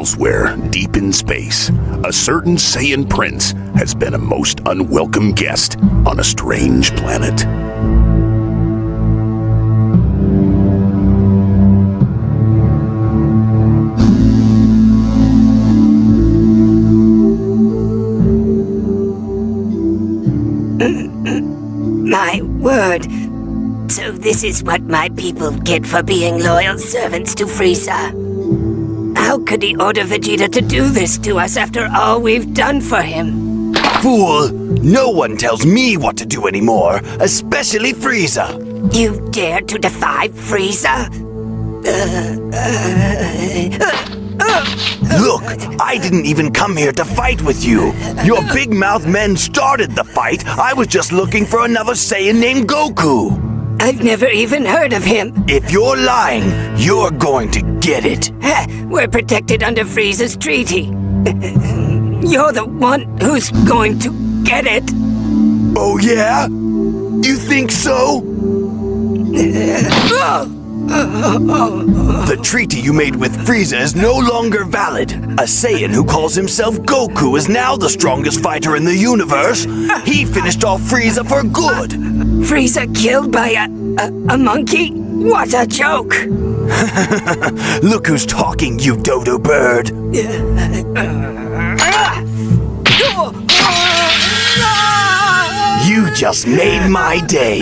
Elsewhere, deep in space, a certain Saiyan prince has been a most unwelcome guest on a strange planet. My word. So this is what my people get for being loyal servants to Frieza. How could he order Vegeta to do this to us after all we've done for him? Fool! No one tells me what to do anymore, especially Frieza. You dare to defy Frieza? Look, I didn't even come here to fight with you. Your big mouth men started the fight. I was just looking for another Saiyan named Goku. I've never even heard of him. If you're lying, you're going to get it. We're protected under Frieza's treaty. You're the one who's going to get it. Oh yeah? You think so? The treaty you made with Frieza is no longer valid. A Saiyan who calls himself Goku is now the strongest fighter in the universe. He finished off Frieza for good. Frieza killed by a monkey? What a joke! Look who's talking, you Dodo bird. You just made my day.